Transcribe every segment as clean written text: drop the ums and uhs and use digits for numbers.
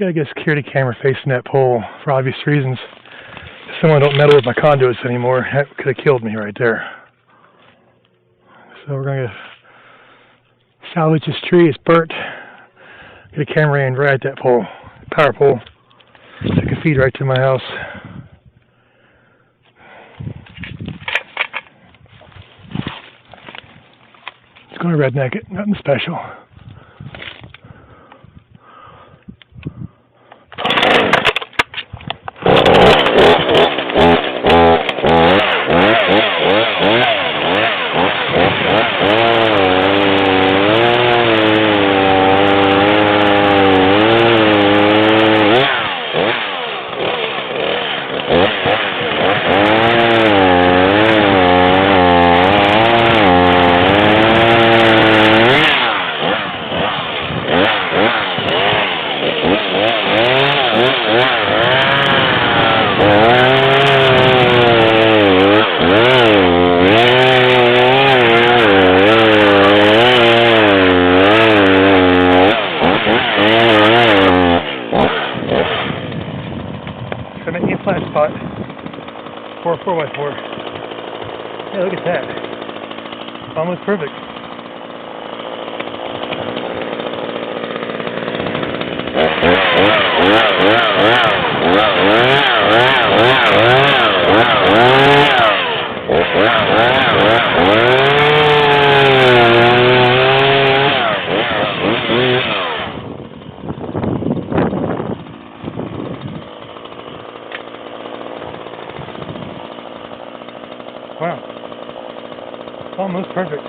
Gotta get a security camera facing that pole for obvious reasons. If someone don't meddle with my conduits anymore, that could have killed me right there. So we're gonna salvage this tree. It's burnt. Get a camera in right at that pole, power pole, so it can feed right to my house. It's going to redneck it, nothing special. Flat spot for a 4x4. Yeah, look at that. It's almost perfect. Wow. Almost perfect.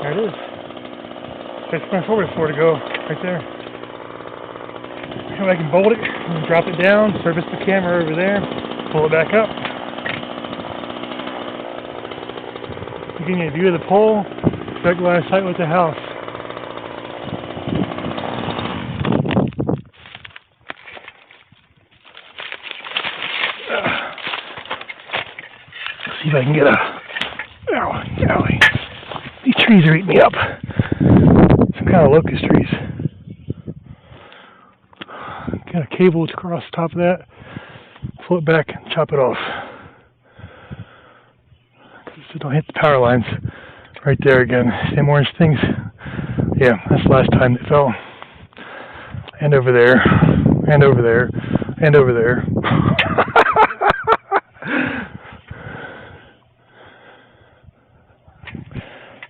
There it is. There's my 4x4 to go right there. I can bolt it and drop it down, service the camera over there, pull it back up. Getting a view of the pole, direct line of sight with the house. Let's see if I can get owie. These trees are eating me up. Some kind of locust trees. Got a cable across the top of that, pull it back and chop it off. So don't hit the power lines right there again. Same orange things. Yeah, that's the last time it fell. And over there, and over there, and over there.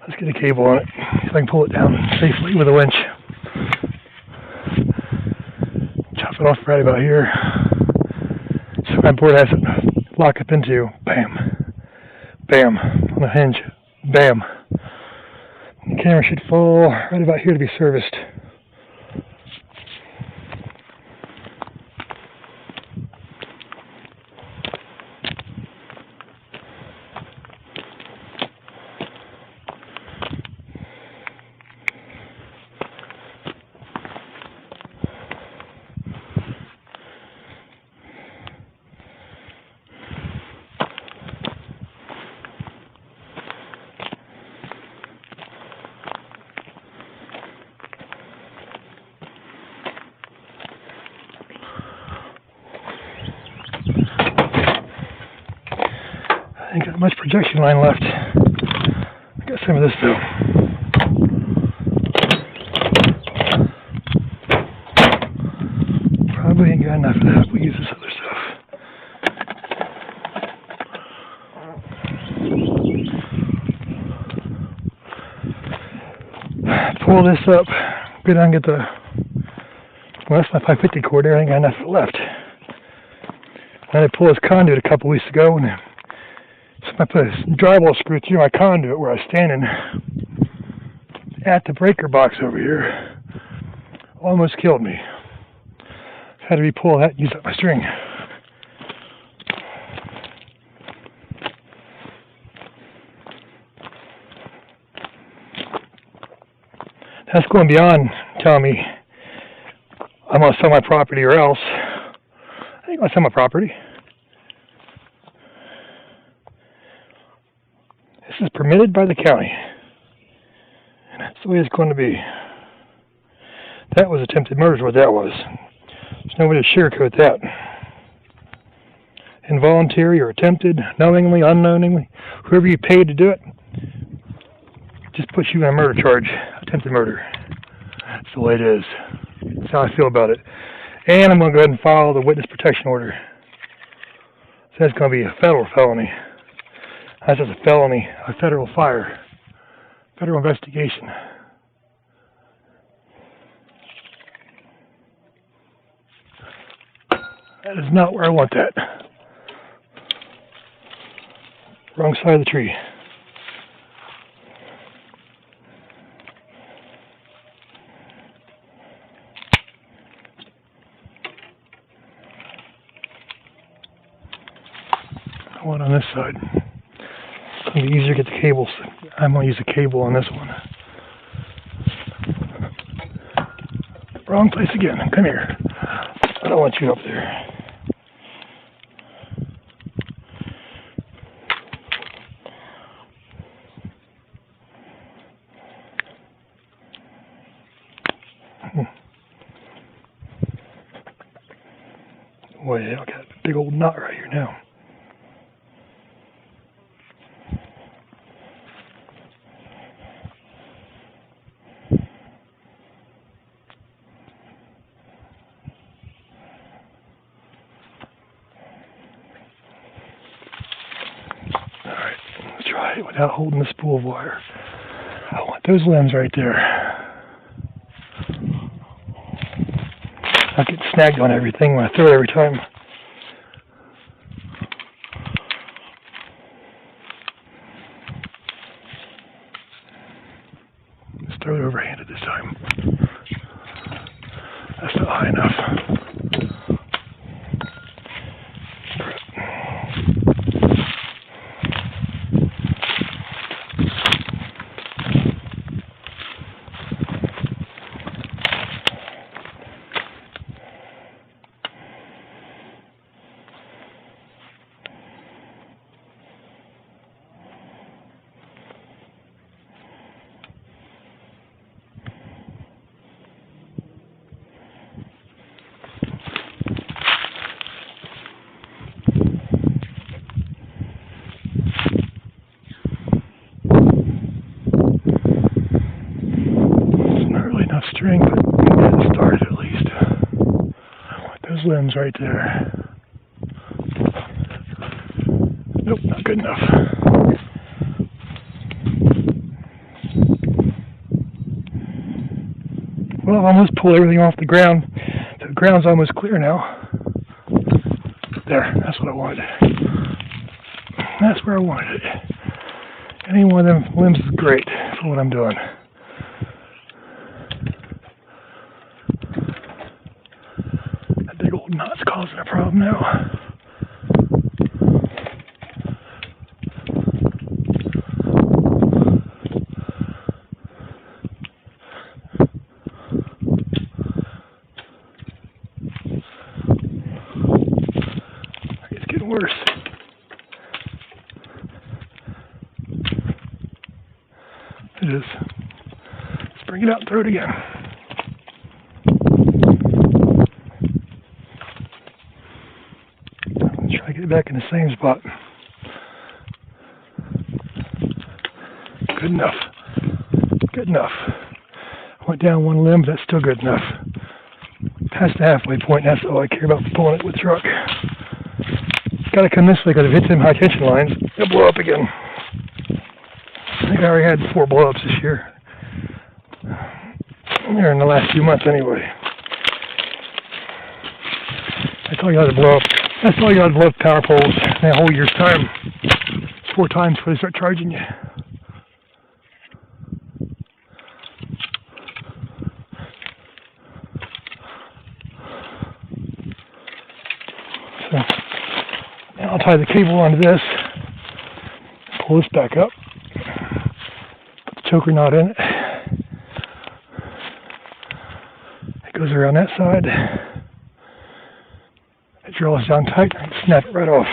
Let's get a cable on it so I can pull it down safely with a winch. Chop it off right about here. So my board has it lock up into bam, bam on the hinge, bam. The camera should fall right about here to be serviced. I ain't got much projection line left. I got some of this though. Probably ain't got enough of that. We'll use this other stuff. Pull this up. Go down and get the. Well, that's my 550 cord there. I ain't got enough left. I had to pull this conduit a couple weeks ago, and so I put a drywall screw through my conduit where I was standing at the breaker box over here. Almost killed me. Had to re-pull that and use up my string. That's going beyond telling me I'm going to sell my property or else. I ain't going to sell my property. This is permitted by the county. And that's the way it's going to be. That was attempted murder is what that was. There's no way to sugarcoat that. Involuntary or attempted, knowingly, unknowingly, whoever you paid to do it, just puts you in a murder charge, attempted murder. That's the way it is. That's how I feel about it. And I'm going to go ahead and file the witness protection order. So that's going to be a federal felony. That's just a felony, a federal fire, federal investigation. That is not where I want that. Wrong side of the tree. I want on this side. It's going to be easier to get the cables. I'm going to use a cable on this one. Wrong place again. Come here. I don't want you up there. Boy, I got a big old knot right here now. Alright, let's try it without holding the spool of wire. I want those limbs right there. I get snagged on everything when I throw it every time. Let's throw it overhanded this time. That's not high enough. String, but get it started at least. I want those limbs right there. Nope, not good enough. Well, I've almost pulled everything off the ground. So the ground's almost clear now. There, that's what I wanted. That's where I wanted it. Any one of them limbs is great for what I'm doing. Big old knot's causing a problem now. It's getting worse. It is. Let's bring it out and throw it again. Try to get it back in the same spot. Good enough. Good enough. Went down one limb, but that's still good enough. Past the halfway point, that's all I care about pulling it with the truck. It's got to come this way because if it hits them high tension lines, it'll blow up again. I think I already had 4 blow-ups this year. There in the last few months anyway. That's all you got to blow up. That's all you got to blow up power poles in a whole year's time. It's 4 times before they start charging you. So now I'll tie the cable onto this. Pull this back up. Put the choker knot in it. Goes around that side. It draws down tight and snap it right off.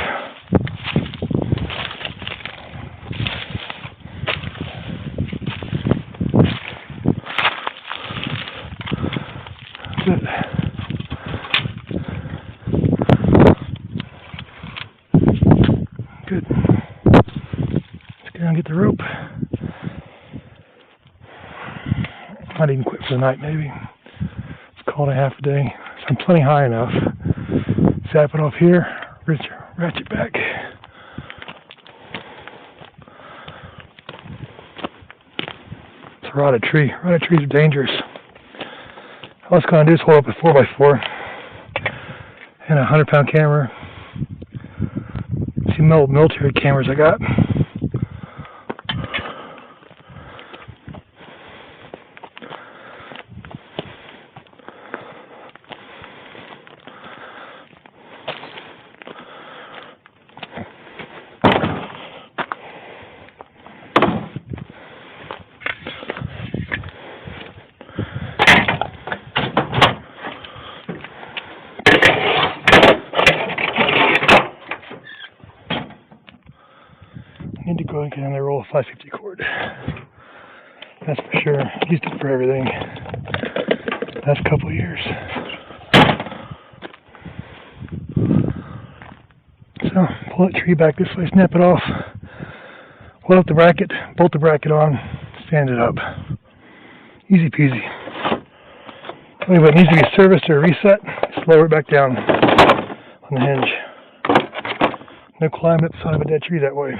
That's it. Good. Let's go and get the rope. Might even quit for the night, maybe. Let's call it a half a day. So I'm plenty high enough. Zap it off here, ratchet back. It's a rotted tree. Rotted trees are dangerous. All it's going to do is hold up a 4x4 and a 100-pound camera. See old military cameras I got. I need to go and get another roll of 550 cord. That's for sure. Used it for everything. Last couple of years. So pull that tree back this way, snap it off, hold up the bracket, bolt the bracket on, stand it up. Easy peasy. If it needs to be serviced or reset, just lower it back down on the hinge. No climbing up the side of a dead tree that way.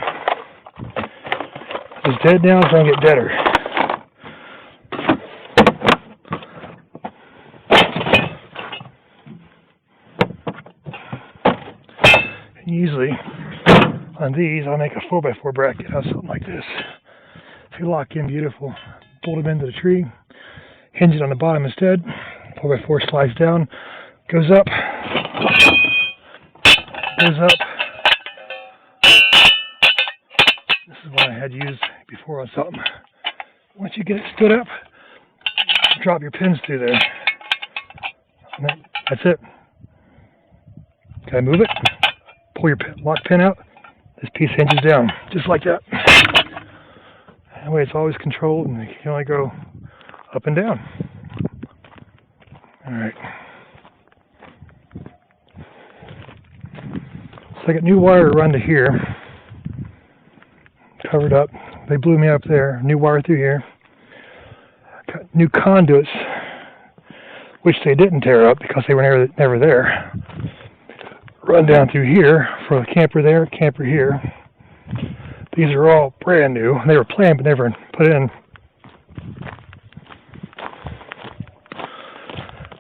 It's dead now, it's going to get deader. And usually, on these, I'll make a 4x4 bracket out of something like this. If you lock in, beautiful. Bolt them into the tree, hinge it on the bottom instead. 4x4 slides down, goes up, goes up. This is what I had used before on something. Once you get it stood up, drop your pins through there. And that's it. Okay, move it. Pull your lock pin out. This piece hinges down, just like that. That way it's always controlled and you can only go up and down. Alright. So I got new wire to run to here. Covered up. They blew me up there. New wire through here. Got new conduits, which they didn't tear up because they were never there. Run down through here for the camper there, camper here. These are all brand new. They were planned but never put in.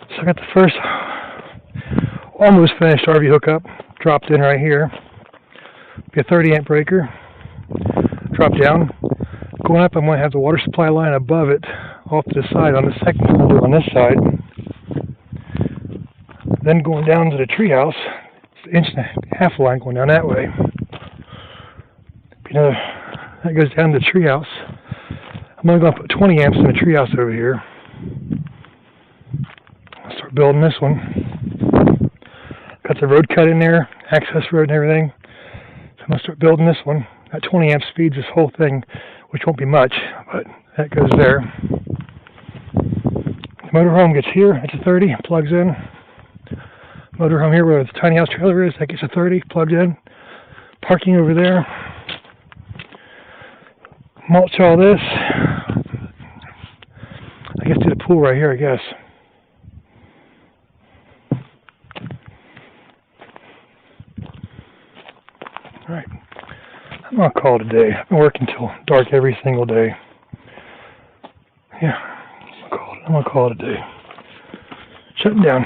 So I got the first almost finished RV hookup dropped in right here. Be a 30 amp breaker. Drop down. Going up, I'm going to have the water supply line above it, off to the side on the second conduit on this side. Then going down to the treehouse, it's an inch and a half line going down that way. That goes down to the treehouse. I'm only going to put 20 amps in the treehouse over here. I'll start building this one. Got the road cut in there, access road and everything. So I'm going to start building this one. That 20 amp feeds this whole thing, which won't be much, but that goes there. The motorhome gets here, it's a 30, plugs in. Motorhome here where the tiny house trailer is, that gets a 30, plugs in. Parking over there. Mulch all this. I guess do the pool right here, I guess. Alright. I'm going to call it a day. I've been working till dark every single day. Yeah, I'm going to call it a day. Shutting down.